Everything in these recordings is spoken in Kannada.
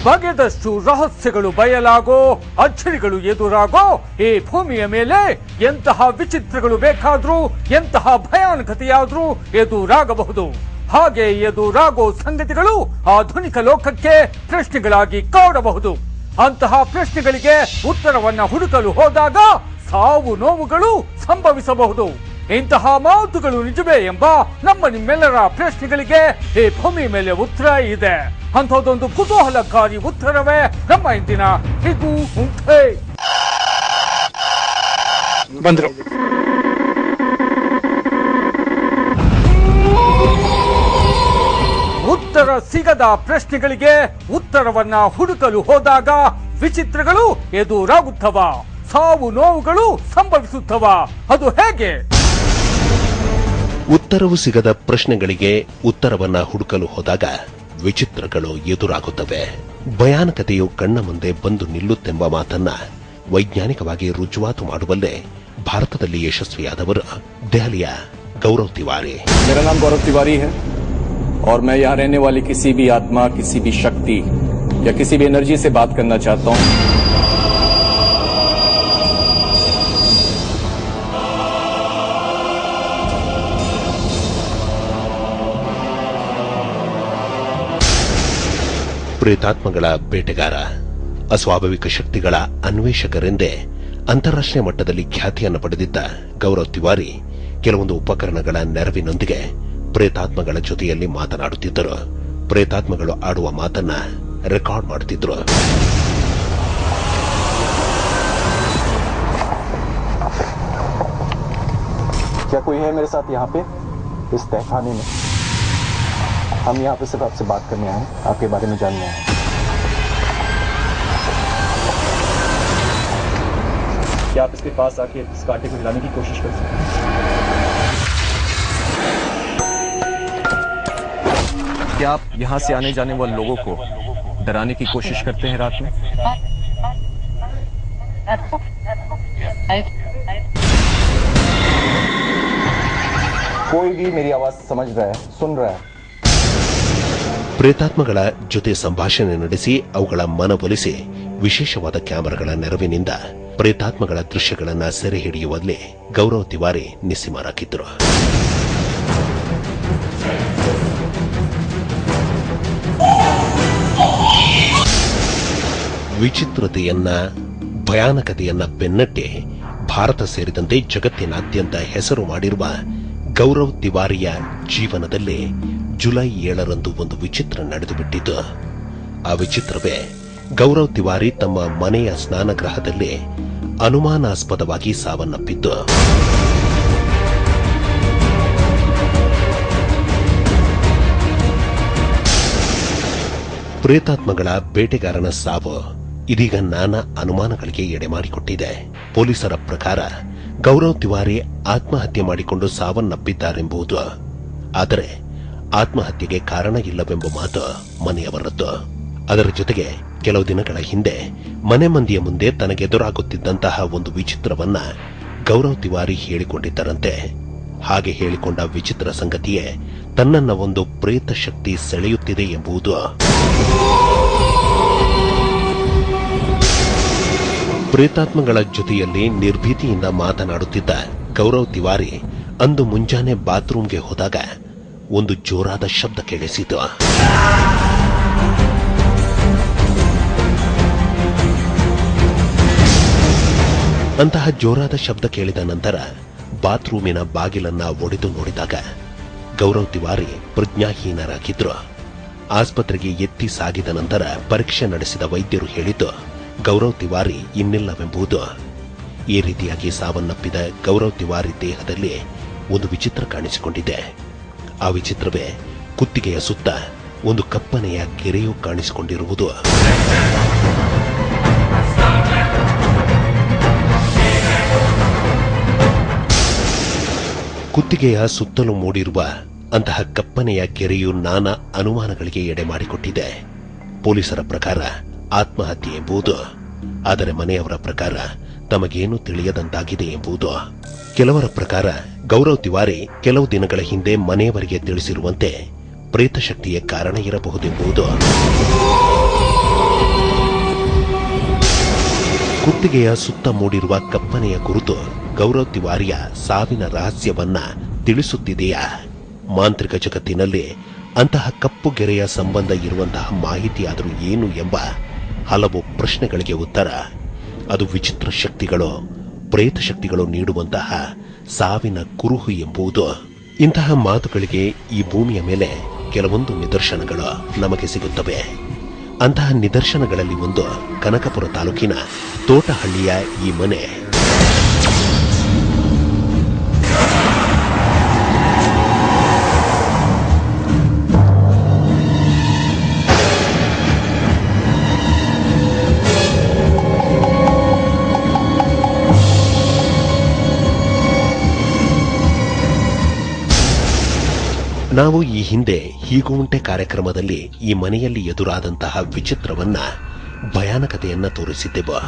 ಬಗೆದಷ್ಟು ರಹಸ್ಯಗಳು ಬಯಲಾಗೋ, ಅಚ್ಚರಿಗಳು ಎದುರಾಗೋ ಈ ಭೂಮಿಯ ಮೇಲೆ ಎಂತಹ ವಿಚಿತ್ರಗಳು ಬೇಕಾದ್ರೂ, ಎಂತಹ ಭಯಾನಕತೆಯಾದ್ರೂ ಎದುರಾಗಬಹುದು. ಹಾಗೆ ಎದುರಾಗೋ ಸಂಗತಿಗಳು ಆಧುನಿಕ ಲೋಕಕ್ಕೆ ಪ್ರಶ್ನೆಗಳಾಗಿ ಕಾಡಬಹುದು. ಅಂತಹ ಪ್ರಶ್ನೆಗಳಿಗೆ ಉತ್ತರವನ್ನ ಹುಡುಕಲು ಹೋದಾಗ ಸಾವು ನೋವುಗಳು ಸಂಭವಿಸಬಹುದು. ಇಂತಹ ಮಾತುಗಳು ನಿಜವೇ ಎಂಬ ನಿಮ್ಮೆಲ್ಲರ ಪ್ರಶ್ನೆಗಳಿಗೆ ಈ ಭೂಮಿ ಮೇಲೆ ಉತ್ತರ ಇದೆ. ಅಂಥದ್ದೊಂದು ಕುತೂಹಲಕಾರಿ ಉತ್ತರವೇ ನಮ್ಮ ಇಂದಿನ ಹಿಗು ಹುಂಕೆ. ಬಂದ್ರು. ಉತ್ತರ ಸಿಗದ ಪ್ರಶ್ನೆಗಳಿಗೆ ಉತ್ತರವನ್ನ ಹುಡುಕಲು ಹೋದಾಗ ವಿಚಿತ್ರಗಳು ಎದುರಾಗುತ್ತವ, ಸಾವು ನೋವುಗಳು ಸಂಭವಿಸುತ್ತವ. ಅದು ಹೇಗೆ? ಉತ್ತರವು ಸಿಗದ ಪ್ರಶ್ನೆಗಳಿಗೆ ಉತ್ತರವನ್ನ ಹುಡುಕಲು ಹೋದಾಗ ವಿಚಿತ್ರಗಳು ಎದುರಾಗುತ್ತವೆ. ಭಯಾನಕತೆಯು ಕಣ್ಣ ಮುಂದೆ ಬಂದು ನಿಲ್ಲುತ್ತೆಂಬ ಮಾತನ್ನ ವೈಜ್ಞಾನಿಕವಾಗಿ ರುಜುವಾತು ಮಾಡುವಲ್ಲೇ ಭಾರತದಲ್ಲಿ ಯಶಸ್ವಿಯಾದವರು ದೆಹಲಿಯ ಗೌರವ್ ತಿವಾರಿ. मेरा नाम गौरव तिवारी है और मैं यहाँ रहने वाली किसी भी आत्मा, किसी भी शक्ति या किसी भी एनर्जी से बात करना चाहता हूँ. ಪ್ರೇತಾತ್ಮಗಳ ಬೇಟೆಗಾರ, ಅಸ್ವಾಭಾವಿಕ ಶಕ್ತಿಗಳ ಅನ್ವೇಷಕರೆಂದೇ ಅಂತಾರಾಷ್ಟ್ರೀಯ ಮಟ್ಟದಲ್ಲಿ ಖ್ಯಾತಿಯನ್ನು ಪಡೆದಿದ್ದ ಗೌರವ್ ತಿವಾರಿ ಕೆಲವೊಂದು ಉಪಕರಣಗಳ ನೆರವಿನೊಂದಿಗೆ ಪ್ರೇತಾತ್ಮಗಳ ಜೊತೆಯಲ್ಲಿ ಮಾತನಾಡುತ್ತಿದ್ದರು. ಪ್ರೇತಾತ್ಮಗಳು ಆಡುವ ಮಾತನ್ನ ರೆಕಾರ್ಡ್ ಮಾಡುತ್ತಿದ್ದರು. क्या कोई है मेरे साथ यहाँ पे इस तहखाने में? हम यहाँ पे सिर्फ आपसे बात करने आए, आपके बारे में जानने आए. क्या आप इसके पास आके इस कांटे को हिलाने की कोशिश कर सकते हैं? क्या आप यहाँ से आने जाने वाले लोगों को डराने की कोशिश करते हैं रात में? कोई भी मेरी आवाज समझ रहा है, सुन रहा है? ಪ್ರೇತಾತ್ಮಗಳ ಜೊತೆ ಸಂಭಾಷಣೆ ನಡೆಸಿ ಅವುಗಳ ಮನವೊಲಿಸಿ ವಿಶೇಷವಾದ ಕ್ಯಾಮೆರಾಗಳ ನೆರವಿನಿಂದ ಪ್ರೇತಾತ್ಮಗಳ ದೃಶ್ಯಗಳನ್ನ ಸೆರೆ ಹಿಡಿಯುವಲ್ಲಿ ಗೌರವ್ ತಿವಾರಿ ನಿಸ್ಸಿಮರಾಗಿದ್ದರು. ವಿಚಿತ್ರತೆಯನ್ನ, ಭಯಾನಕತೆಯನ್ನ ಬೆನ್ನಟ್ಟಿ ಭಾರತ ಸೇರಿದಂತೆ ಜಗತ್ತಿನಾದ್ಯಂತ ಹೆಸರು ಮಾಡಿರುವ ಗೌರವ್ ತಿವಾರಿಯ ಜೀವನದಲ್ಲಿ ಜುಲೈ 7ರಂದು ಒಂದು ವಿಚಿತ್ರ ನಡೆದುಬಿಟ್ಟಿತು. ಆ ವಿಚಿತ್ರವೇ ಗೌರವ್ ತಿವಾರಿ ತಮ್ಮ ಮನೆಯ ಸ್ನಾನಗೃಹದಲ್ಲಿ ಅನುಮಾನಾಸ್ಪದವಾಗಿ ಸಾವನ್ನಪ್ಪಿದ್ದು. ಪ್ರೇತಾತ್ಮಗಳ ಬೇಟೆಗಾರನ ಸಾವು ಇದೀಗ ನಾನಾ ಅನುಮಾನಗಳಿಗೆ ಎಡೆಮಾಡಿಕೊಟ್ಟಿದೆ. ಪೊಲೀಸರ ಪ್ರಕಾರ ಗೌರವ್ ತಿವಾರಿ ಆತ್ಮಹತ್ಯೆ ಮಾಡಿಕೊಂಡು ಸಾವನ್ನಪ್ಪಿದ್ದಾರೆಂಬುದು. ಆದರೆ ಆತ್ಮಹತ್ಯೆಗೆ ಕಾರಣ ಇಲ್ಲವೆಂಬ ಮಾತು ಮನೆಯವರದ್ದು. ಅದರ ಜೊತೆಗೆ ಕೆಲವು ದಿನಗಳ ಹಿಂದೆ ಮನೆ ಮಂದಿಯ ಮುಂದೆ ತನಗೆದುರಾಗುತ್ತಿದ್ದಂತಹ ಒಂದು ವಿಚಿತ್ರವನ್ನ ಗೌರವ್ ತಿವಾರಿ ಹೇಳಿಕೊಂಡಿದ್ದರಂತೆ. ಹಾಗೆ ಹೇಳಿಕೊಂಡ ವಿಚಿತ್ರ ಸಂಗತಿಯೇ ತನ್ನನ್ನ ಒಂದು ಪ್ರೇತ ಶಕ್ತಿ ಸೆಳೆಯುತ್ತಿದೆ ಎಂಬುದು. ಪ್ರೇತಾತ್ಮಗಳ ಜೊತೆಯಲ್ಲಿ ನಿರ್ಭೀತಿಯಿಂದ ಮಾತನಾಡುತ್ತಿದ್ದ ಗೌರವ್ ತಿವಾರಿ ಅಂದು ಮುಂಜಾನೆ ಬಾತ್ರೂಮ್ಗೆ ಹೋದಾಗ ಒಂದು ಜೋರಾದ ಶಬ್ದ ಕೇಳಿಸಿತು. ಅಂತಹ ಜೋರಾದ ಶಬ್ದ ಕೇಳಿದ ನಂತರ ಬಾತ್ರೂಮಿನ ಬಾಗಿಲನ್ನ ಒಡೆದು ನೋಡಿದಾಗ ಗೌರವ್ ತಿವಾರಿ ಪ್ರಜ್ಞಾಹೀನರಾಗಿದ್ರು. ಆಸ್ಪತ್ರೆಗೆ ಎತ್ತಿ ಸಾಗಿದ ನಂತರ ಪರೀಕ್ಷೆ ನಡೆಸಿದ ವೈದ್ಯರು ಹೇಳಿದ್ದು ಗೌರವ್ ತಿವಾರಿ ಇನ್ನಿಲ್ಲವೆಂಬುದು. ಈ ರೀತಿಯಾಗಿ ಸಾವನ್ನಪ್ಪಿದ ಗೌರವ್ ತಿವಾರಿ ದೇಹದಲ್ಲಿ ಒಂದು ವಿಚಿತ್ರ ಕಾಣಿಸಿಕೊಂಡಿದೆ. ಆ ವಿಚಿತ್ರವೇ ಕುತ್ತಿಗೆಯ ಸುತ್ತ ಒಂದು ಕಪ್ಪನೆಯ ಗೆರೆಯು ಕಾಣಿಸಿಕೊಂಡಿರುವುದು. ಕುತ್ತಿಗೆಯ ಸುತ್ತಲೂ ಮೂಡಿರುವ ಅಂತಹ ಕಪ್ಪನೆಯ ಗೆರೆಯು ನಾನಾ ಅನುಮಾನಗಳಿಗೆ ಎಡೆ ಮಾಡಿಕೊಟ್ಟಿದೆ. ಪೊಲೀಸರ ಪ್ರಕಾರ ಆತ್ಮಹತ್ಯೆ ಎಂಬುದು, ಆದರೆ ಮನೆಯವರ ಪ್ರಕಾರ ತಮಗೇನು ತಿಳಿಯದಂತಾಗಿದೆ ಎಂಬುದು. ಕೆಲವರ ಪ್ರಕಾರ ಗೌರವ್ ತಿವಾರಿ ಕೆಲವು ದಿನಗಳ ಹಿಂದೆ ಮನೆಯವರಿಗೆ ತಿಳಿಸಿರುವಂತೆ ಪ್ರೇತಶಕ್ತಿಯ ಕಾರಣ ಇರಬಹುದೆಂಬುದು. ಕುತ್ತಿಗೆಯ ಸುತ್ತ ಮೂಡಿರುವ ಕಪ್ಪನೆಯ ಗುರುತು ಗೌರವ್ ತಿವಾರಿಯ ಸಾವಿನ ರಹಸ್ಯವನ್ನ ತಿಳಿಸುತ್ತಿದೆಯಾ? ಮಾಂತ್ರಿಕ ಜಗತ್ತಿನಲ್ಲಿ ಅಂತಹ ಕಪ್ಪು ಗೆರೆಯ ಸಂಬಂಧ ಇರುವಂತಹ ಮಾಹಿತಿಯಾದರೂ ಏನು ಎಂಬ ಹಲವು ಪ್ರಶ್ನೆಗಳಿಗೆ ಉತ್ತರ ಅದು ವಿಚಿತ್ರ ಶಕ್ತಿಗಳು, ಪ್ರೇತ ಶಕ್ತಿಗಳು ನೀಡುವಂತಹ ಸಾವಿನ ಕುರುಹು ಎಂಬುದು. ಇಂತಹ ಮಾತುಗಳಿಗೆ ಈ ಭೂಮಿಯ ಮೇಲೆ ಕೆಲವೊಂದು ನಿದರ್ಶನಗಳು ನಮಗೆ ಸಿಗುತ್ತವೆ. ಅಂತಹ ನಿದರ್ಶನಗಳಲ್ಲಿ ಒಂದು ಕನಕಪುರ ತಾಲೂಕಿನ ತೋಟಹಳ್ಳಿಯ ಈ ಮನೆ. ನಾವು ಈ ಹಿಂದೆ ಹೀಗೂ ಉಂಟೆ ಕಾರ್ಯಕ್ರಮದಲ್ಲಿ ಈ ಮನೆಯಲ್ಲಿ ಎದುರಾದಂತಹ ವಿಚಿತ್ರವನ್ನ, ಭಯಾನಕತೆಯನ್ನ ತೋರಿಸಿದ್ದೆವು.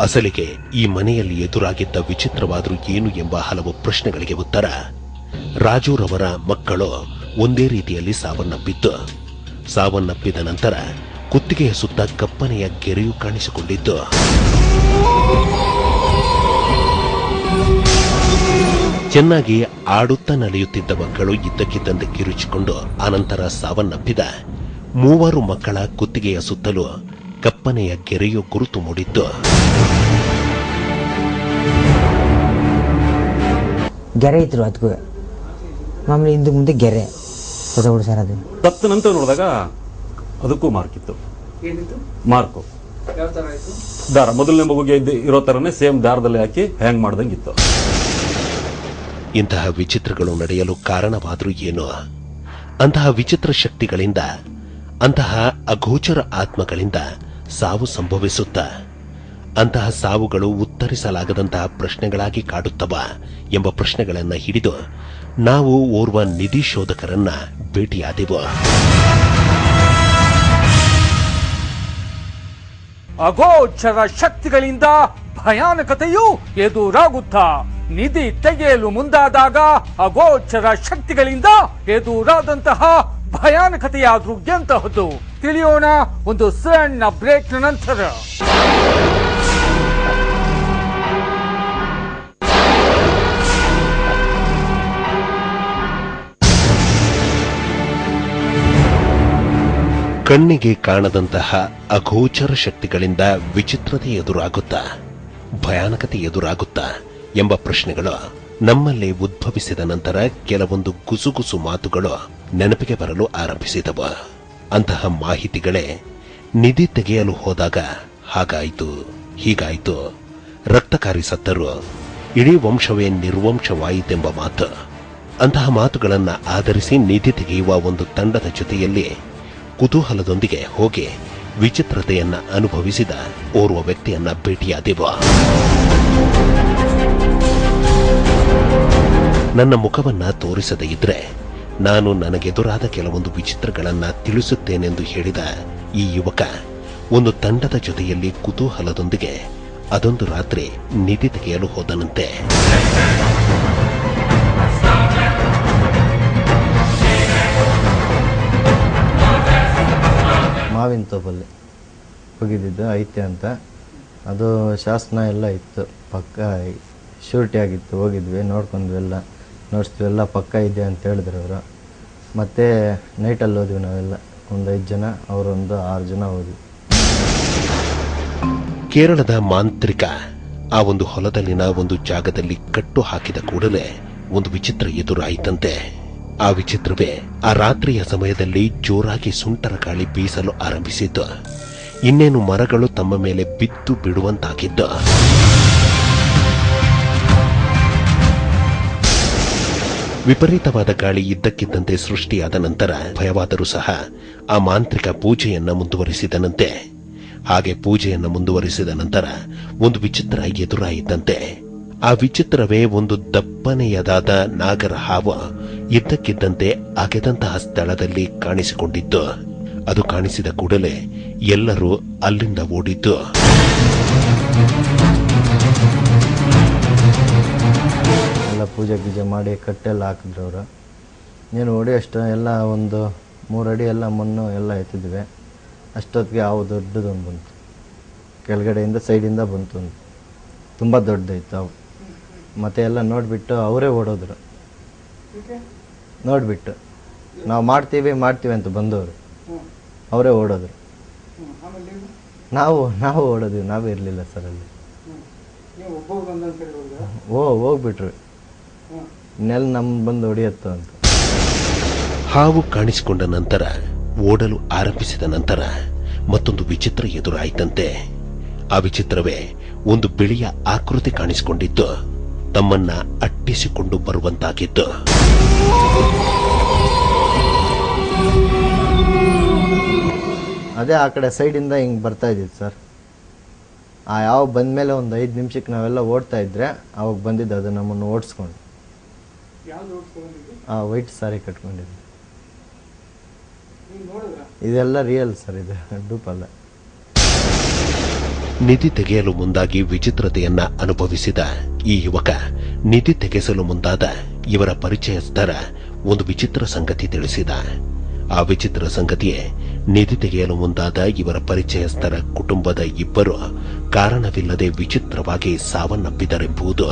ಅಸಲಿಗೆ ಈ ಮನೆಯಲ್ಲಿ ಎದುರಾಗಿದ್ದ ವಿಚಿತ್ರವಾದರೂ ಏನು ಎಂಬ ಹಲವು ಪ್ರಶ್ನೆಗಳಿಗೆ ಉತ್ತರ ರಾಜುರವರ ಮಕ್ಕಳು ಒಂದೇ ರೀತಿಯಲ್ಲಿ ಸಾವನ್ನಪ್ಪಿದ ನಂತರ ಕುತ್ತಿಗೆಯ ಸುತ್ತ ಕಪ್ಪನೆಯ ಗೆರೆಯು ಕಾಣಿಸಿಕೊಂಡಿದ್ದು. ಚೆನ್ನಾಗಿ ಆಡುತ್ತಾ ನಲಿಯುತ್ತಿದ್ದ ಮಕ್ಕಳು ಇದ್ದಕ್ಕಿದ್ದಂತೆ ಕಿರುಚಿಕೊಂಡು ಅನಂತರ ಸಾವನ್ನಪ್ಪಿದ 3 ಮಕ್ಕಳ ಕುತ್ತಿಗೆಯ ಸುತ್ತಲೂ ಕಪ್ಪನೆಯ ಗೆರೆಯು ಗುರುತು ಮೂಡಿತ್ತು. ಗೆರೆ ಇದ್ರು ಅದಕ್ಕೂ ಮಾಮೂಲಿ ಹಿಂದೆ ಮುಂದೆ ಗೆರೆ ಗೊತ್ತಾಗ್ಬಿಡು ಸರ್. ಅದು ಸತ್ತ ನಂತರ ನೋಡಿದಾಗ ಅದಕ್ಕೂ ಮಾರ್ಕ್ ಇತ್ತು. ಮಾರ್ಕು ದಾರ ಮೊದಲನೇ ಮಗುಗೆ ಇರೋ ತರನೇ ಸೇಮ್ ದಾರದಲ್ಲಿ ಹಾಕಿ ಹ್ಯಾಂಗ್ ಮಾಡ್ದಂಗಿತ್ತು. ಇಂತಹ ವಿಚಿತ್ರಗಳು ನಡೆಯಲು ಕಾರಣವಾದರೂ ಏನು? ಅಂತಹ ವಿಚಿತ್ರ ಶಕ್ತಿಗಳಿಂದ, ಅಂತಹ ಅಗೋಚರ ಆತ್ಮಗಳಿಂದ ಸಾವು ಸಂಭವಿಸುತ್ತಾ? ಅಂತಹ ಸಾವುಗಳು ಉತ್ತರಿಸಲಾಗದಂತಹ ಪ್ರಶ್ನೆಗಳಾಗಿ ಕಾಡುತ್ತವ ಎಂಬ ಪ್ರಶ್ನೆಗಳನ್ನು ಹಿಡಿದು ನಾವು ಓರ್ವ ನಿಧಿ ಶೋಧಕರನ್ನ ಭೇಟಿಯಾದೆವು. ಅಗೋಚರ ಶಕ್ತಿಗಳಿಂದ ಭಯಾನಕತೆಯು ಎದುರಾಗುತ್ತಾ? ನಿಧಿ ತೆಗೆಯಲು ಮುಂದಾದಾಗ ಅಗೋಚರ ಶಕ್ತಿಗಳಿಂದ ಎದುರಾದಂತಹ ಭಯಾನಕತೆಯಾದ್ರೂ ಎಂತಹದ್ದು ತಿಳಿಯೋಣ ಒಂದು ಸಣ್ಣ ಬ್ರೇಕ್ ನಂತರ. ಕಣ್ಣಿಗೆ ಕಾಣದಂತಹ ಅಗೋಚರ ಶಕ್ತಿಗಳಿಂದ ವಿಚಿತ್ರತೆ ಎದುರಾಗುತ್ತಾ, ಭಯಾನಕತೆ ಎದುರಾಗುತ್ತಾ ಎಂಬ ಪ್ರಶ್ನೆಗಳು ನಮ್ಮಲ್ಲಿ ಉದ್ಭವಿಸಿದ ನಂತರ ಕೆಲವೊಂದು ಗುಸುಗುಸು ಮಾತುಗಳು ನೆನಪಿಗೆ ಬರಲು ಆರಂಭಿಸಿದವು. ಅಂತಹ ಮಾಹಿತಿಗಳೇ ನಿಧಿ ತೆಗೆಯಲು ಹೋದಾಗ ಹಾಗಾಯಿತು, ಹೀಗಾಯಿತು, ರಕ್ತಕಾರಿ ಸತ್ತರು, ಇಡೀ ವಂಶವೇ ನಿರ್ವಂಶವಾಯಿತೆಂಬ ಮಾತು. ಅಂತಹ ಮಾತುಗಳನ್ನು ಆಧರಿಸಿ ನಿಧಿ ತೆಗೆಯುವ ಒಂದು ತಂಡದ ಜೊತೆಯಲ್ಲಿ ಕುತೂಹಲದೊಂದಿಗೆ ಹೋಗಿ ವಿಚಿತ್ರತೆಯನ್ನ ಅನುಭವಿಸಿದ ಓರ್ವ ವ್ಯಕ್ತಿಯನ್ನ ಭೇಟಿಯಾದೆವು. ನನ್ನ ಮುಖವನ್ನ ತೋರಿಸದೇ ಇದ್ರೆ ನಾನು ನನಗೆದುರಾದ ಕೆಲವೊಂದು ವಿಚಿತ್ರಗಳನ್ನ ತಿಳಿಸುತ್ತೇನೆಂದು ಹೇಳಿದ ಈ ಯುವಕ ಒಂದು ತಂಡದ ಜೊತೆಯಲ್ಲಿ ಕುತೂಹಲದೊಂದಿಗೆ ಅದೊಂದು ರಾತ್ರಿ ನಿಧಿ ತೆಗೆಯಲು ಹೋದನಂತೆ. ಮಾವಿನ ತೋಪಲ್ಲಿ ಹೋಗಿದ್ದಿದ್ದು ಐತೆ ಅಂತ. ಅದು ಶಾಸನ ಎಲ್ಲ ಇತ್ತು, ಪಕ್ಕ ಶ್ಯೂರಿಟಿ ಆಗಿತ್ತು. ಹೋಗಿದ್ವಿ, ನೋಡ್ಕೊಂಡ್ವೆಲ್ಲ, ನೋಡಿಸ್ತೀವೆಲ್ಲ ಪಕ್ಕ ಇದೆ ಅಂತ ಹೇಳಿದ್ರು ಅವರು. ಮತ್ತು ನೈಟಲ್ಲಿ ಹೋದ್ವಿ ನಾವೆಲ್ಲ, ಒಂದು 5 ಜನ, ಅವರೊಂದು 6 ಜನ ಹೋದ್ವಿ. ಕೇರಳದ ಮಾಂತ್ರಿಕ ಆ ಒಂದು ಹೊಲದಲ್ಲಿನ ಒಂದು ಜಾಗದಲ್ಲಿ ಕಟ್ಟು ಹಾಕಿದ ಕೂಡಲೇ ಒಂದು ವಿಚಿತ್ರ ಎದುರಾಯಿತಂತೆ. ಆ ವಿಚಿತ್ರವೇ ಆ ರಾತ್ರಿಯ ಸಮಯದಲ್ಲಿ ಜೋರಾಗಿ ಸುಂಟರ ಗಾಳಿ ಬೀಸಲು ಆರಂಭಿಸಿದ್ದು. ಇನ್ನೇನು ಮರಗಳು ತಮ್ಮ ಮೇಲೆ ಬಿದ್ದು ಬಿಡುವಂತಾಗಿದ್ದು. ವಿಪರೀತವಾದ ಗಾಳಿ ಇದ್ದಕ್ಕಿದ್ದಂತೆ ಸೃಷ್ಟಿಯಾದ ನಂತರ ಭಯವಾದರೂ ಸಹ ಆ ಮಾಂತ್ರಿಕ ಪೂಜೆಯನ್ನ ಮುಂದುವರಿಸಿದನಂತೆ. ಹಾಗೆ ಪೂಜೆಯನ್ನ ಮುಂದುವರಿಸಿದ ನಂತರ ಒಂದು ವಿಚಿತ್ರ ಎದುರಾಯಿತಂತೆ. ಆ ವಿಚಿತ್ರವೇ ಒಂದು ದಪ್ಪನೆಯದಾದ ನಾಗರ ಹಾವು ಇದ್ದಕ್ಕಿದ್ದಂತೆ ಅಗೆದಂತಹ ಸ್ಥಳದಲ್ಲಿ ಕಾಣಿಸಿಕೊಂಡಿದ್ದು. ಅದು ಕಾಣಿಸಿದ ಕೂಡಲೇ ಎಲ್ಲರೂ ಅಲ್ಲಿಂದ ಓಡಿದ್ದು. ಎಲ್ಲ ಪೂಜೆ ಗೀಜೆ ಮಾಡಿ ಕಟ್ಟೆಲ್ಲ ಹಾಕಿದ್ರು ಅವರು. ನೀನು ಹೊಡಿ ಅಷ್ಟು ಎಲ್ಲ ಒಂದು 3 ಅಡಿ ಎಲ್ಲ ಮಣ್ಣು ಎಲ್ಲ ಎತ್ತಿದ್ವಿ. ಅಷ್ಟೊತ್ತಿಗೆ ಹಾವು ದೊಡ್ಡದೊಂದು ಬಂತು. ಕೆಳಗಡೆಯಿಂದ ಸೈಡಿಂದ ಬಂತು ಅಂತ. ತುಂಬ ದೊಡ್ಡದಾಯ್ತು ಅವು. ಮತ್ತೆ ಎಲ್ಲ ನೋಡಿಬಿಟ್ಟು ಅವರೇ ಓಡೋದ್ರು. ನೋಡಿಬಿಟ್ಟು ನಾವು ಮಾಡ್ತೀವಿ ಅಂತ ಬಂದವರು ಅವರೇ ಓಡೋದ್ರು. ನಾವು ಓಡೋದ್ವಿ, ನಾವು ಇರಲಿಲ್ಲ ಸರ್ ಅಲ್ಲಿ. ಹೋಗ್ಬಿಟ್ರು, ನೆಲ ನಮ್ಗೆ ಬಂದು ಹೊಡಿಯತ್ತೋ ಅಂತ. ಹಾವು ಕಾಣಿಸಿಕೊಂಡ ನಂತರ ಓಡಲು ಆರಂಭಿಸಿದ ನಂತರ ಮತ್ತೊಂದು ವಿಚಿತ್ರ ಎದುರಾಯಿತಂತೆ. ಆ ವಿಚಿತ್ರವೇ ಒಂದು ಬಿಳಿಯ ಆಕೃತಿ ಕಾಣಿಸಿಕೊಂಡಿದ್ದು ತಮ್ಮನ್ನ ಅಟ್ಟಿಸಿಕೊಂಡು ಬರುವಂತಾಗಿತ್ತು. ಅದೇ ಆ ಕಡೆ ಸೈಡಿಂದ ಹಿಂಗೆ ಬರ್ತಾ ಇದ್ದಿದ್ದು ಸರ್. ಆ ಯಾವ ಬಂದಮೇಲೆ ಒಂದು 5 ನಿಮಿಷಕ್ಕೆ ನಾವೆಲ್ಲ ಓಡ್ತಾ ಇದ್ರೆ ಅವಾಗ ಬಂದಿದ್ದು ಅದು ನಮ್ಮನ್ನು ಓಡಿಸ್ಕೊಂಡು. ವೈಟ್ ಸಾರಿ ಕಟ್ಕೊಂಡಿದ್ದು. ಇದೆಲ್ಲ ರಿಯಲ್ ಸರ್, ಇದು ಡೂಪ್ ಅಲ್ಲ. ನಿಧಿ ತೆಗೆಯಲು ಮುಂದಾಗಿ ವಿಚಿತ್ರತೆಯನ್ನ ಅನುಭವಿಸಿದ ಈ ಯುವಕ ನಿಧಿ ತೆಗೆಸಲು ಮುಂದಾದ ಇವರ ಪರಿಚಯಸ್ಥರ ಒಂದು ವಿಚಿತ್ರ ಸಂಗತಿ ತಿಳಿಸಿದ. ಆ ವಿಚಿತ್ರ ಸಂಗತಿಯೇ ನಿಧಿ ತೆಗೆಯಲು ಮುಂದಾದ ಇವರ ಪರಿಚಯಸ್ಥರ ಕುಟುಂಬದ ಇಬ್ಬರು ಕಾರಣವಿಲ್ಲದೆ ವಿಚಿತ್ರವಾಗಿ ಸಾವನ್ನಪ್ಪಿದರೆಂಬುದು.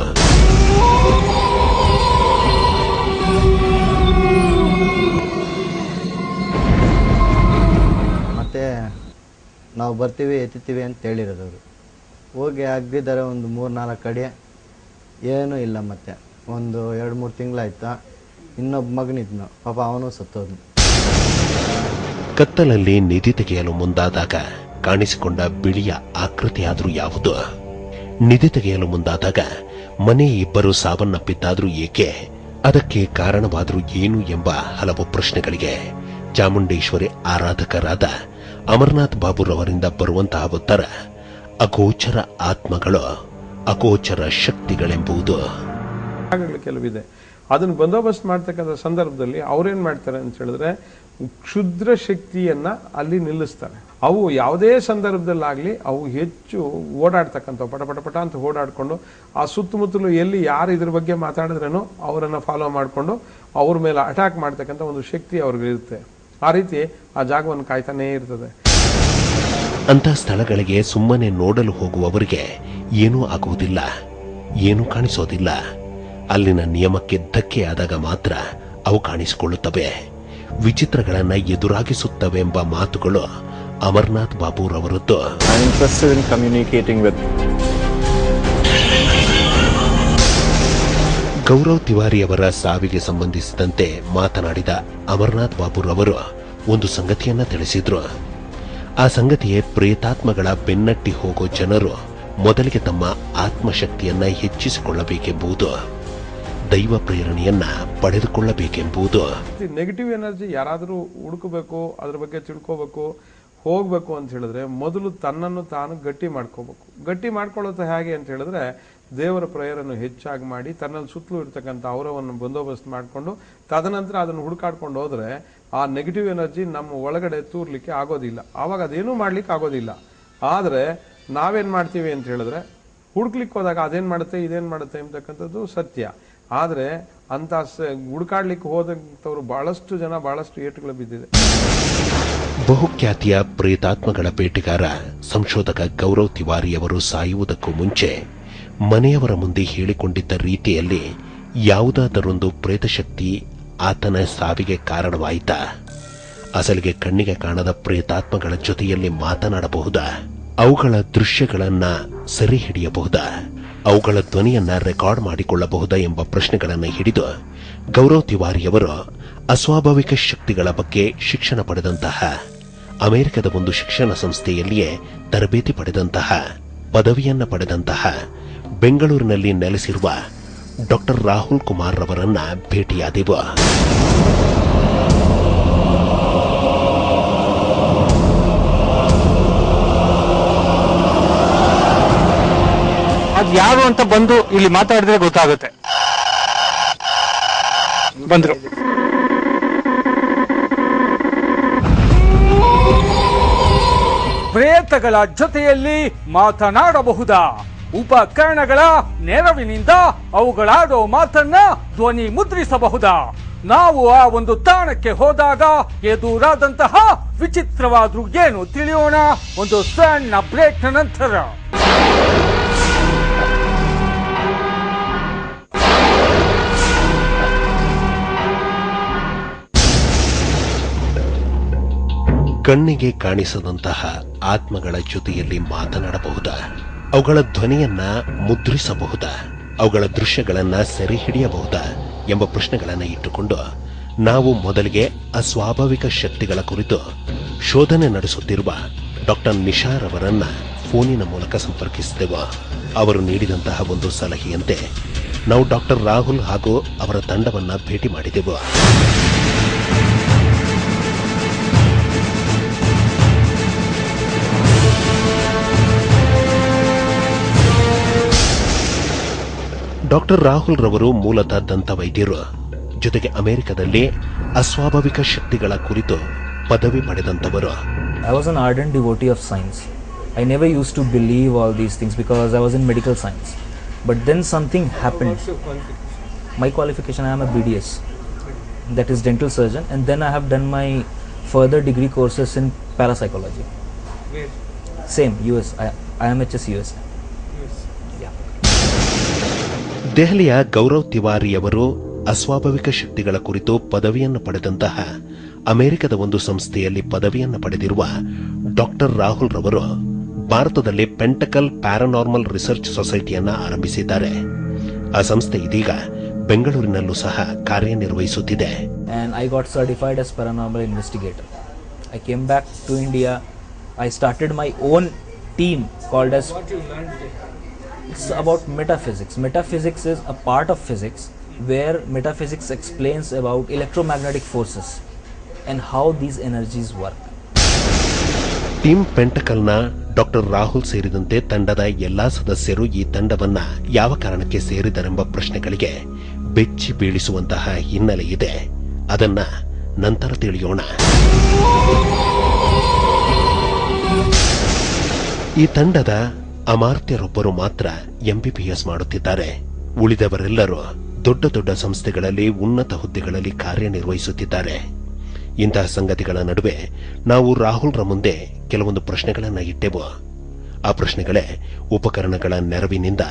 ಮತ್ತೆ ನಾವು ಬರ್ತೀವಿ ಎತ್ತೀವಿ ಅಂತ ಹೇಳಿರೋದವರು. ಹೋಗಿ ಆಗಿದ್ದಾರೆ ಒಂದು 3-4 ಕಡೆ, ಏನೂ ಇಲ್ಲ. ಮತ್ತೆ ಒಂದು 2-3 ತಿಂಗಳಾಯ್ತಾ, ಇನ್ನೊಬ್ಬ ಮಗನಿದ್ನು ಪಾಪ, ಅವನು ಸತ್ತೋದ್ನು. ಕತ್ತಲಲ್ಲಿ ನಿಧಿ ತೆಗೆಯಲು ಮುಂದಾದಾಗ ಕಾಣಿಸಿಕೊಂಡ ಬಿಳಿಯ ಆಕೃತಿಯಾದ್ರೂ ಯಾವುದು? ನಿಧಿ ತೆಗೆಯಲು ಮುಂದಾದಾಗ ಮನೆ ಇಬ್ಬರು ಸಾವನ್ನಪ್ಪಿದ್ದಾದ್ರೂ ಏಕೆ? ಅದಕ್ಕೆ ಕಾರಣವಾದ್ರೂ ಏನು ಎಂಬ ಹಲವು ಪ್ರಶ್ನೆಗಳಿಗೆ ಚಾಮುಂಡೇಶ್ವರಿ ಆರಾಧಕರಾದ ಅಮರನಾಥ್ ಬಾಬುರವರಿಂದ ಬರುವಂತಹ ಉತ್ತರ ಅಗೋಚರ ಆತ್ಮಗಳು, ಅಗೋಚರ ಶಕ್ತಿಗಳೆಂಬುದು. ಕೆಲವಿದೆ. ಅದನ್ನು ಬಂದೋಬಸ್ತ್ ಮಾಡ್ತಕ್ಕಂಥ ಸಂದರ್ಭದಲ್ಲಿ ಅವ್ರೇನ್ ಮಾಡ್ತಾರೆ ಅಂತ ಹೇಳಿದ್ರೆ, ಕ್ಷುದ್ರ ಶಕ್ತಿಯನ್ನ ಅಲ್ಲಿ ನಿಲ್ಲಿಸ್ತಾರೆ. ಅವು ಯಾವುದೇ ಸಂದರ್ಭದಲ್ಲಾಗ್ಲಿ ಅವು ಹೆಚ್ಚು ಓಡಾಡ್ತಕ್ಕಂಥ ಪಟ ಅಂತ ಓಡಾಡ್ಕೊಂಡು ಆ ಸುತ್ತಮುತ್ತಲು ಎಲ್ಲಿ ಯಾರು ಇದ್ರ ಬಗ್ಗೆ ಮಾತಾಡಿದ್ರೇನೋ ಅವರನ್ನ ಫಾಲೋ ಮಾಡಿಕೊಂಡು ಅವ್ರ ಮೇಲೆ ಅಟ್ಯಾಕ್ ಮಾಡ್ತಕ್ಕಂಥ ಒಂದು ಶಕ್ತಿ ಅವ್ರಿಗಿರುತ್ತೆ. ಆ ರೀತಿ ಆ ಜಾಗವನ್ನು ಕಾಯ್ತಾನೇ ಇರ್ತದೆ. ಅಂತ ಸ್ಥಳಗಳಿಗೆ ಸುಮ್ಮನೆ ನೋಡಲು ಹೋಗುವವರಿಗೆ ಏನೂ ಆಗುವುದಿಲ್ಲ, ಏನೂ ಕಾಣಿಸೋದಿಲ್ಲ. ಅಲ್ಲಿನ ನಿಯಮಕ್ಕೆ ಧಕ್ಕೆಯಾದಾಗ ಮಾತ್ರ ಅವು ಕಾಣಿಸಿಕೊಳ್ಳುತ್ತವೆ, ವಿಚಿತ್ರಗಳನ್ನ ಎದುರಾಗಿಸುತ್ತವೆಂಬ ಮಾತುಗಳು ಅಮರನಾಥ್ ಬಾಬುರವರದ್ದು. ಗೌರವ್ ತಿವಾರಿಯವರ ಸಾವಿಗೆ ಸಂಬಂಧಿಸಿದಂತೆ ಮಾತನಾಡಿದ ಅಮರನಾಥ್ ಬಾಬುರವರು ಒಂದು ಸಂಗತಿಯನ್ನ ತಿಳಿಸಿದ್ರು. ಆ ಸಂಗತಿಯೇ ಪ್ರೇತಾತ್ಮಗಳ ಬೆನ್ನಟ್ಟಿ ಹೋಗೋ ಜನರು ಮೊದಲಿಗೆ ತಮ್ಮ ಆತ್ಮಶಕ್ತಿಯನ್ನ ಹೆಚ್ಚಿಸಿಕೊಳ್ಳಬೇಕೆಂಬುದು, ದೈವ ಪ್ರೇರಣೆಯನ್ನ ಪಡೆದುಕೊಳ್ಳಬೇಕೆಂಬುದು. ನೆಗೆಟಿವ್ ಎನರ್ಜಿ ಯಾರಾದರೂ ಹುಡುಕಬೇಕು, ಅದ್ರ ಬಗ್ಗೆ ತಿಳ್ಕೋಬೇಕು, ಹೋಗ್ಬೇಕು ಅಂತ ಹೇಳಿದ್ರೆ ಮೊದಲು ತನ್ನನ್ನು ತಾನು ಗಟ್ಟಿ ಮಾಡ್ಕೋಬೇಕು. ಗಟ್ಟಿ ಮಾಡ್ಕೊಳ್ಳೋದು ಹೇಗೆ ಅಂತ ಹೇಳಿದ್ರೆ, ದೇವರ ಪ್ರೇಯರನ್ನು ಹೆಚ್ಚಾಗಿ ಮಾಡಿ ತನ್ನಲ್ಲಿ ಸುತ್ತಲೂ ಇರ್ತಕ್ಕಂಥ ಅವರವನ್ನು ಬಂದೋಬಸ್ತ್ ಮಾಡಿಕೊಂಡು ತದನಂತರ ಅದನ್ನು ಹುಡುಕಾಡ್ಕೊಂಡು ಹೋದ್ರೆ ಆ ನೆಗೆಟಿವ್ ಎನರ್ಜಿ ನಮ್ಮ ಒಳಗಡೆ ತೂರ್ಲಿಕ್ಕೆ ಆಗೋದಿಲ್ಲ. ಆವಾಗ ಅದೇನೂ ಮಾಡ್ಲಿಕ್ಕೆ ಆಗೋದಿಲ್ಲ. ಆದರೆ ನಾವೇನ್ ಮಾಡ್ತೀವಿ ಅಂತ ಹೇಳಿದ್ರೆ, ಹುಡುಕ್ಲಿಕ್ಕೆ ಹೋದಾಗ ಅದೇನ್ ಮಾಡುತ್ತೆ ಇದೇನ್ ಮಾಡುತ್ತೆ ಅಂತಕ್ಕಂಥದ್ದು ಸತ್ಯ. ಆದರೆ ಅಂತ ಹುಡುಕಾಡ್ಲಿಕ್ಕೆ ಹೋದಂಥವ್ರು ಬಹಳಷ್ಟು ಜನ ಬಹಳಷ್ಟು ಏಟುಗಳು ಬಿದ್ದಿದೆ. ಬಹುಖ್ಯಾತಿಯ ಪ್ರೇತಾತ್ಮಗಳ ಬೇಟೆಗಾರ ಸಂಶೋಧಕ ಗೌರವ್ ತಿವಾರಿಯವರು ಸಾಯುವುದಕ್ಕೂ ಮುಂಚೆ ಮನೆಯವರ ಮುಂದೆ ಹೇಳಿಕೊಂಡಿದ್ದ ರೀತಿಯಲ್ಲಿ ಯಾವುದಾದರೊಂದು ಪ್ರೇತಶಕ್ತಿ ಆತನ ಸಾವಿಗೆ ಕಾರಣವಾಯಿತಾ? ಅಸಲಿಗೆ ಕಣ್ಣಿಗೆ ಕಾಣದ ಪ್ರೇತಾತ್ಮಗಳ ಜೊತೆಯಲ್ಲಿ ಮಾತನಾಡಬಹುದಾ? ಅವುಗಳ ದೃಶ್ಯಗಳನ್ನ ಸೆರೆ ಹಿಡಿಯಬಹುದಾ? ಅವುಗಳ ಧ್ವನಿಯನ್ನ ರೆಕಾರ್ಡ್ ಮಾಡಿಕೊಳ್ಳಬಹುದಾ ಎಂಬ ಪ್ರಶ್ನೆಗಳನ್ನು ಹಿಡಿದು ಗೌರವ್ ತಿವಾರಿಯವರು ಅಸ್ವಾಭಾವಿಕ ಶಕ್ತಿಗಳ ಬಗ್ಗೆ ಶಿಕ್ಷಣ ಪಡೆದಂತಹ, ಅಮೆರಿಕದ ಒಂದು ಶಿಕ್ಷಣ ಸಂಸ್ಥೆಯಲ್ಲಿಯೇ ತರಬೇತಿ ಪಡೆದಂತಹ, ಪದವಿಯನ್ನ ಪಡೆದಂತಹ, ಬೆಂಗಳೂರಿನಲ್ಲಿ ನೆಲೆಸಿರುವ ಡಾಕ್ಟರ್ ರಾಹುಲ್ ಕುಮಾರ್ ರವರನ್ನ ಭೇಟಿಯಾದೆವು. ಅದು ಯಾರು ಅಂತ ಬಂದು ಇಲ್ಲಿ ಮಾತಾಡಿದ್ರೆ ಗೊತ್ತಾಗುತ್ತೆ. ಬಂದ್ರು. ಪ್ರೇತಗಳ ಜೊತೆಯಲ್ಲಿ ಮಾತನಾಡಬಹುದಾ? ಉಪಕರಣಗಳ ನೆರವಿನಿಂದ ಅವುಗಳಾಡೋ ಮಾತನ್ನ ಧ್ವನಿ ಮುದ್ರಿಸಬಹುದಾ? ನಾವು ಆ ಒಂದು ತಾಣಕ್ಕೆ ಹೋದಾಗ ಎದುರಾದಂತಹ ವಿಚಿತ್ರವಾದ್ರೂ ಏನು ತಿಳಿಯೋಣ ಒಂದು ಸಣ್ಣ ಬ್ರೇಕ್ ನಂತರ. ಕಣ್ಣಿಗೆ ಕಾಣಿಸದಂತಹ ಆತ್ಮಗಳ ಜೊತೆಯಲ್ಲಿ ಮಾತನಾಡಬಹುದಾ? ಅವುಗಳ ಧ್ವನಿಯನ್ನ ಮುದ್ರಿಸಬಹುದಾ? ಅವುಗಳ ದೃಶ್ಯಗಳನ್ನ ಸೆರೆ ಹಿಡಿಯಬಹುದಾ ಎಂಬ ಪ್ರಶ್ನೆಗಳನ್ನು ಇಟ್ಟುಕೊಂಡು ನಾವು ಮೊದಲಿಗೆ ಅಸ್ವಾಭಾವಿಕ ಶಕ್ತಿಗಳ ಕುರಿತು ಶೋಧನೆ ನಡೆಸುತ್ತಿರುವ ಡಾಕ್ಟರ್ ನಿಶಾರ್ ಅವರನ್ನ ಫೋನಿನ ಮೂಲಕ ಸಂಪರ್ಕಿಸಿದೆವು. ಅವರು ನೀಡಿದಂತಹ ಒಂದು ಸಲಹೆಯಂತೆ ನಾವು ಡಾಕ್ಟರ್ ರಾಹುಲ್ ಹಾಗೂ ಅವರ ತಂಡವನ್ನ ಭೇಟಿ ಮಾಡಿದೆವು. ಡಾಕ್ಟರ್ ರಾಹುಲ್ ರವರು ಮೂಲತಃ ದಂತ ವೈದ್ಯರು, ಜೊತೆಗೆ ಅಮೆರಿಕದಲ್ಲಿ ಅಸ್ವಾಭಾವಿಕ ಶಕ್ತಿಗಳ ಕುರಿತು ಪದವಿ ಪಡೆದಂತವರು. I was an ardent devotee of science. I never used to believe all these things because I was in medical science. But then something happened. My qualification, I am a BDS, that is dental surgeon, and then I have done my further degree courses in parapsychology. Where? Same, US, IMHS US. ದೆಹಲಿಯ ಗೌರವ್ ತಿವಾರಿಯವರು ಅಸ್ವಾಭಾವಿಕ ಶಕ್ತಿಗಳ ಕುರಿತು ಪದವಿಯನ್ನು ಪಡೆದಂತಹ ಅಮೆರಿಕದ ಒಂದು ಸಂಸ್ಥೆಯಲ್ಲಿ ಪದವಿಯನ್ನು ಪಡೆದಿರುವ ಡಾಕ್ಟರ್ ರಾಹುಲ್ ರವರು ಭಾರತದಲ್ಲಿ ಪೆಂಟಕಲ್ ಪ್ಯಾರಾನಾರ್ಮಲ್ ರಿಸರ್ಚ್ ಸೊಸೈಟಿಯನ್ನ ಆರಂಭಿಸಿದ್ದಾರೆ. ಆ ಸಂಸ್ಥೆ ಇದೀಗ ಬೆಂಗಳೂರಿನಲ್ಲೂ ಸಹ ಕಾರ್ಯನಿರ್ವಹಿಸುತ್ತಿದೆ. And I got certified as paranormal investigator. I came back to India. I started my own team called as... What you learned there? It's about metaphysics. Metaphysics is a part of physics where metaphysics explains about electromagnetic forces and how these energies work. Team ಪೆಂಟಕಲ್ನ ಡಾಕ್ಟರ್ ರಾಹುಲ್ ಸೇರಿದಂತೆ ತಂಡದ ಎಲ್ಲಾ ಸದಸ್ಯರು ಈ ತಂಡವನ್ನ ಯಾವ ಕಾರಣಕ್ಕೆ ಸೇರಿದರೆಂಬ ಪ್ರಶ್ನೆಗಳಿಗೆ ಬೆಚ್ಚಿ ಬೀಳಿಸುವಂತಹ ಹಿನ್ನೆಲೆ ಇದೆ. ಅದನ್ನ ನಂತರ ತಿಳಿಯೋಣ. ಈ ತಂಡದ ಅಮಾರ್ತ್ಯರೊಬ್ಬರು ಮಾತ್ರ MBBS ಮಾಡುತ್ತಿದ್ದಾರೆ. ಉಳಿದವರೆಲ್ಲರೂ ದೊಡ್ಡ ದೊಡ್ಡ ಸಂಸ್ಥೆಗಳಲ್ಲಿ ಉನ್ನತ ಹುದ್ದೆಗಳಲ್ಲಿ ಕಾರ್ಯನಿರ್ವಹಿಸುತ್ತಿದ್ದಾರೆ. ಇಂತಹ ಸಂಗತಿಗಳ ನಡುವೆ ನಾವು ರಾಹುಲ್ರ ಮುಂದೆ ಕೆಲವೊಂದು ಪ್ರಶ್ನೆಗಳನ್ನು ಇಟ್ಟೆವು. ಆ ಪ್ರಶ್ನೆಗಳೇ ಉಪಕರಣಗಳ ನೆರವಿನಿಂದ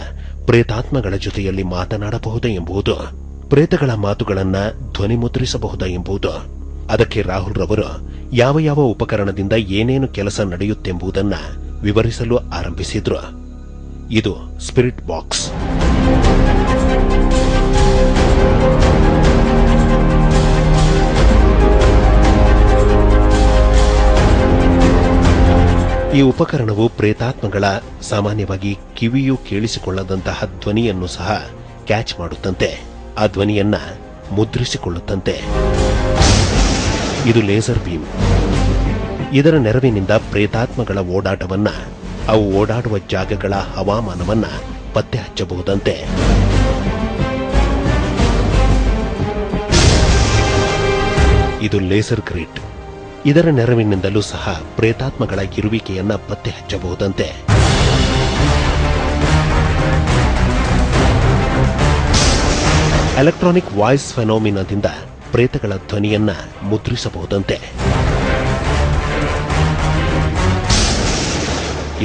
ಪ್ರೇತಾತ್ಮಗಳ ಜೊತೆಯಲ್ಲಿ ಮಾತನಾಡಬಹುದೇ ಎಂಬುದು, ಪ್ರೇತಗಳ ಮಾತುಗಳನ್ನ ಧ್ವನಿಮುದ್ರಿಸಬಹುದಾ ಎಂಬುದು. ಅದಕ್ಕೆ ರಾಹುಲ್ ರವರು ಯಾವ ಯಾವ ಉಪಕರಣದಿಂದ ಏನೇನು ಕೆಲಸ ನಡೆಯುತ್ತೆಂಬುದನ್ನ ವಿವರಿಸಲು ಆರಂಭಿಸಿದ್ರು. ಇದು ಸ್ಪಿರಿಟ್ ಬಾಕ್ಸ್. ಈ ಉಪಕರಣವು ಪ್ರೇತಾತ್ಮಗಳ ಸಾಮಾನ್ಯವಾಗಿ ಕಿವಿಯು ಕೇಳಿಸಿಕೊಳ್ಳದಂತಹ ಧ್ವನಿಯನ್ನು ಸಹ ಕ್ಯಾಚ್ ಮಾಡುತ್ತಂತೆ, ಆ ಧ್ವನಿಯನ್ನ ಮುದ್ರಿಸಿಕೊಳ್ಳುತ್ತಂತೆ. ಇದು ಲೇಸರ್ ಬೀಮ್. ಇದರ ನೆರವಿನಿಂದ ಪ್ರೇತಾತ್ಮಗಳ ಓಡಾಟವನ್ನ, ಅವು ಓಡಾಡುವ ಜಾಗಗಳ ಹವಾಮಾನವನ್ನ ಪತ್ತೆ ಹಚ್ಚಬಹುದಂತೆ. ಇದು ಲೇಸರ್ ಗ್ರಿಡ್. ಇದರ ನೆರವಿನಿಂದಲೂ ಸಹ ಪ್ರೇತಾತ್ಮಗಳ ಇರುವಿಕೆಯನ್ನ ಪತ್ತೆ ಹಚ್ಚಬಹುದಂತೆ. Electronic voice ಫೆನೋಮಿನಾದಿಂದ ಪ್ರೇತಗಳ ಧ್ವನಿಯನ್ನ ಮುದ್ರಿಸಬಹುದಂತೆ.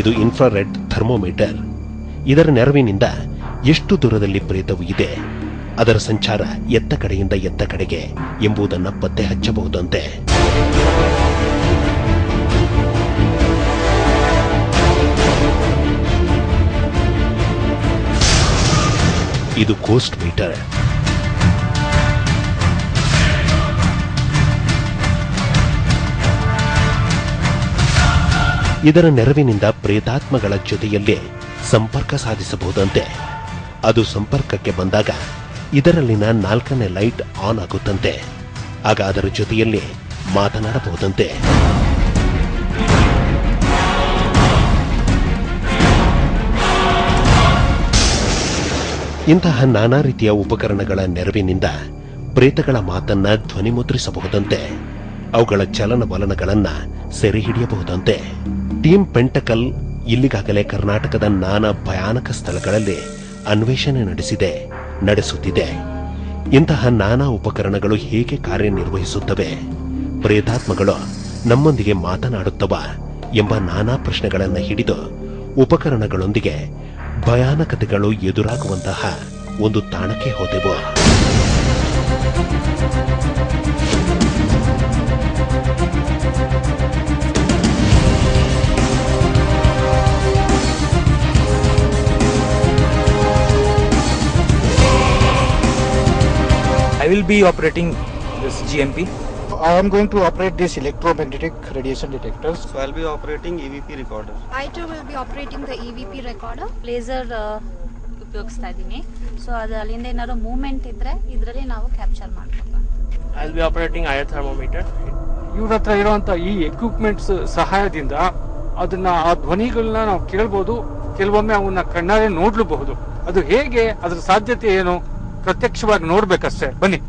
ಇದು ಇನ್ಫ್ರಾರೆಡ್ ಥರ್ಮೋಮೀಟರ್. ಇದರ ನೆರವಿನಿಂದ ಎಷ್ಟು ದೂರದಲ್ಲಿ ಪ್ರೇತವು ಇದೆ, ಅದರ ಸಂಚಾರ ಎತ್ತ ಕಡೆಯಿಂದ ಎತ್ತ ಕಡೆಗೆ ಎಂಬುದನ್ನು ಪತ್ತೆ ಹಚ್ಚಬಹುದಂತೆ. ಇದು ಗೋಸ್ಟ್ ಮೀಟರ್. ಇದರ ನೆರವಿನಿಂದ ಪ್ರೇತಾತ್ಮಗಳ ಜೊತೆಯಲ್ಲೇ ಸಂಪರ್ಕ ಸಾಧಿಸಬಹುದಂತೆ. ಅದು ಸಂಪರ್ಕಕ್ಕೆ ಬಂದಾಗ ಇದರಲ್ಲಿನ 4ನೇ ಲೈಟ್ ಆನ್ ಆಗುತ್ತಂತೆ. ಆಗ ಅದರ ಜೊತೆಯಲ್ಲೇ ಮಾತನಾಡಬಹುದಂತೆ. ಇಂತಹ ನಾನಾ ರೀತಿಯ ಉಪಕರಣಗಳ ನೆರವಿನಿಂದ ಪ್ರೇತಗಳ ಮಾತನ್ನ ಧ್ವನಿಮುದ್ರಿಸಬಹುದಂತೆ. ಅವುಗಳ ಚಲನವಲನಗಳನ್ನ ಸೆರೆ ಹಿಡಿಯಬಹುದಂತೆ. ಟೀಮ್ ಪೆಂಟಕಲ್ ಇಲ್ಲಿಗಾಗಲೇ ಕರ್ನಾಟಕದ ನಾನಾ ಭಯಾನಕ ಸ್ಥಳಗಳಲ್ಲಿ ಅನ್ವೇಷಣೆ ನಡೆಸುತ್ತಿದೆ. ಇಂತಹ ನಾನಾ ಉಪಕರಣಗಳು ಹೇಗೆ ಕಾರ್ಯನಿರ್ವಹಿಸುತ್ತವೆ, ಪ್ರೇತಾತ್ಮಗಳು ನಮ್ಮೊಂದಿಗೆ ಮಾತನಾಡುತ್ತವ ಎಂಬ ನಾನಾ ಪ್ರಶ್ನೆಗಳನ್ನು ಹಿಡಿದು ಉಪಕರಣಗಳೊಂದಿಗೆ ಭಯಾನಕತೆಗಳು ಎದುರಾಗುವಂತಹ ಒಂದು ತಾಣಕ್ಕೆ ಹೋದೆವು. I will be operating this GMP. I am going to operate this electromagnetic radiation detectors. So I'll be operating EVP recorder. I too will be operating the EVP recorder. Laser ಉಪಯೋಗಿಸ್ತಾ ಇದ್ದೀನಿ. ಸೊ ಅದು ಅಲ್ಲಿಂದ ಏನಾದ್ರು ಮೂವ್ಮೆಂಟ್ ಇದ್ರೆ ಇದರಲ್ಲಿ ನಾವು ಕ್ಯಾಪ್ಚರ್ ಮಾಡ್ಬೇಕು. I'll be operating air thermometer. ಇವ್ರ ಹತ್ರ ಇರುವಂತ ಈ ಎಕ್ವಿಪ್ಮೆಂಟ್ಸ್ ಸಹಾಯದಿಂದ ಅದನ್ನ ಆ ಧ್ವನಿಗಳನ್ನ ನಾವು ಕೇಳ್ಬೋದು, ಕೆಲವೊಮ್ಮೆ ಅವನ್ನ ಕಣ್ಣಾರೆ ನೋಡ್ಲೂಬಹುದು. ಅದು ಹೇಗೆ, ಅದ್ರ ಸಾಧ್ಯತೆ ಏನು, ಪ್ರತ್ಯಕ್ಷವಾಗಿ ನೋಡ್ಬೇಕಷ್ಟೇ. ಬನ್ನಿ.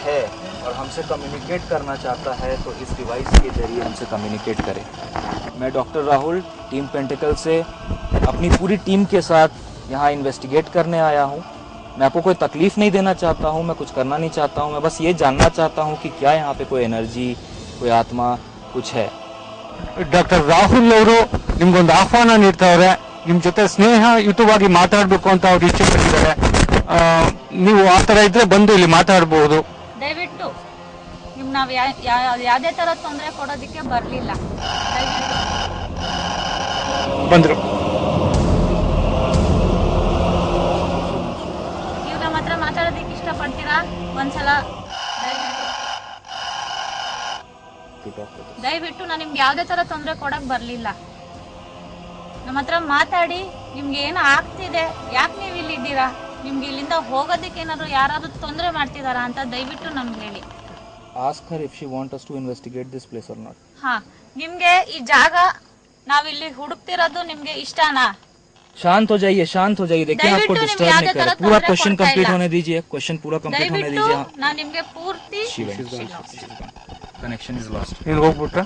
है और हमसे कम्युनिकेट करना चाहता है तो इस डिवाइस के जरिए हमसे कम्युनिकेट करें. मैं डॉक्टर राहुल टीम पेंटिकल से अपनी पूरी टीम के साथ यहाँ इन्वेस्टिगेट करने आया हूँ. मैं आपको कोई तकलीफ नहीं देना चाहता हूँ, मैं कुछ करना नहीं चाहता हूँ. मैं बस ये जानना चाहता हूँ कि क्या यहाँ पे कोई एनर्जी, कोई आत्मा कुछ है. ಡಾಕ್ಟರ್ ರಾಹುಲ್ ಅವರು ನಿಮ್ಗೊಂದು ಆಹ್ವಾನ ನೀಡ್ತಾವ್ರೆ. ನಿಮ್ ಜೊತೆ ಸ್ನೇಹಯುತವಾಗಿ ಮಾತಾಡ್ಬೇಕು ಅಂತ ಅವ್ರು ಇಚ್ಛೆ ಪಟ್ಟಿದ್ದಾರೆ. ನೀವು ಆ ತರ ಇದ್ರೆ ಬಂದು ಇಲ್ಲಿ ಮಾತಾಡಬಹುದು. ದಯವಿಟ್ಟು ನಿಮ್ ನಾವ್ ಯಾವ್ದೇ ತರ ತೊಂದರೆ ಕೊಡೋದಕ್ಕೆ ಬರ್ಲಿಲ್ಲ. ಬಂದ್ರು. ನೀವು ನಮ್ಮ ಹತ್ರ ಮಾತಾಡೋದಕ್ಕೆ ಇಷ್ಟಪಡ್ತೀರಾ? ಒಂದ್ಸಲ ದಯವಿಟ್ಟು ನಾನು ನಿಮ್ಗೆ ಯಾವ್ದೇ ತರ ತೊಂದರೆ ಕೊಡಕ್ ಬರ್ಲಿಲ್ಲ. ನಮ್ಮ ಹತ್ರ ಮಾತಾಡಿ ನಿಮ್ಗೆ ಏನು ಆಗ್ತಿದೆ, ಯಾಕೆ ನೀವು ಇಲ್ಲಿದ್ದೀರಾ, ನಿಮ್ಗೆ ಇಲ್ಲಿಂದ ಹೋಗೋದಕ್ಕೆ ಏನಾದ್ರು ಯಾರಾದ್ರೂ ತೊಂದರೆ ಮಾಡ್ತಿದಾರಾ ಅಂತ ದಯವಿಟ್ಟು ನಮ್ಗೆ ಹೇಳಿ. Ask her if she want us to investigate this place or not. ಹಾ, ನಿಮ್ಗೆ ಈ ಜಾಗ ನಾವಿಲ್ಲಿ ಹುಡುಕ್ತಿರೋದು ನಿಮ್ಗೆ ಇಷ್ಟನಾ? शांत हो जाइए, शांत हो जाइए. देखिए आपको डिस्टर्ब नहीं कर रहे. पूरा क्वेश्चन कंप्लीट होने दीजिए. क्वेश्चन पूरा कंप्लीट होने दीजिए. ನಾನು ನಿಮ್ಗೆ ಪೂರ್ತಿ कनेक्शन इज लॉस्ट. ನೀನು ಹೋಗ್ಬಿಟ್ರಾ?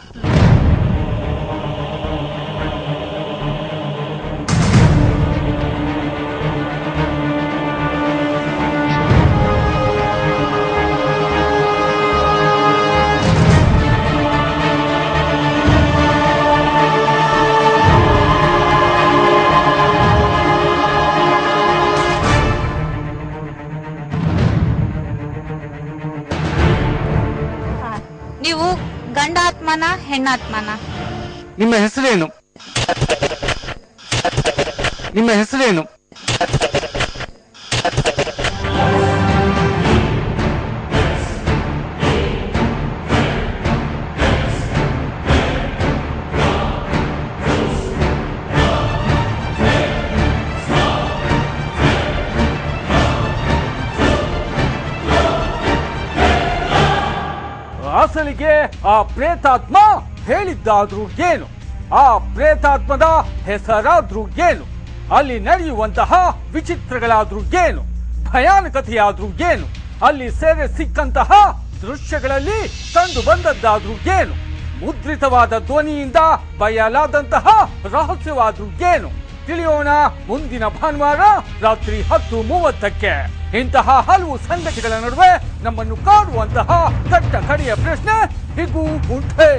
ನೀವು ಗಂಡಾತ್ಮನ ಹೆಣ್ಣಾತ್ಮನ? ನಿಮ್ಮ ಹೆಸರೇನು? ನಿಮ್ಮ ಹೆಸರೇನು? ಅಸಲಿಗೆ ಆ ಪ್ರೇತಾತ್ಮ ಹೇಳಿದ್ದಾದ್ರೂ ಏನು, ಆ ಪ್ರೇತಾತ್ಮದ ಹೆಸರಾದ್ರೂ ಏನು, ಅಲ್ಲಿ ನಡೆಯುವಂತಹ ವಿಚಿತ್ರಗಳಾದ್ರೂ ಏನು, ಭಯಾನಕತೆಯಾದ್ರೂ ಏನು, ಅಲ್ಲಿ ಸೇರೆ ಸಿಕ್ಕಂತಹ ದೃಶ್ಯಗಳಲ್ಲಿ ಕಂಡು ಬಂದದ್ದಾದ್ರೂ ಏನು, ಮುದ್ರಿತವಾದ ಧ್ವನಿಯಿಂದ ಬಯಲಾದಂತಹ ರಹಸ್ಯವಾದ್ರೂ ಏನು, ತಿಳಿಯೋಣ ಮುಂದಿನ ಭಾನುವಾರ ರಾತ್ರಿ 10:30ಕ್ಕೆ. ಇಂತಹ ಹಲವು ಸಂಗತಿಗಳ ನಡುವೆ ನಮ್ಮನ್ನು ಕಾಡುವಂತಹ ಕಟ್ಟ ಕಡೆಯ ಪ್ರಶ್ನೆ ಹೀಗೂ ಉಂಟೆ.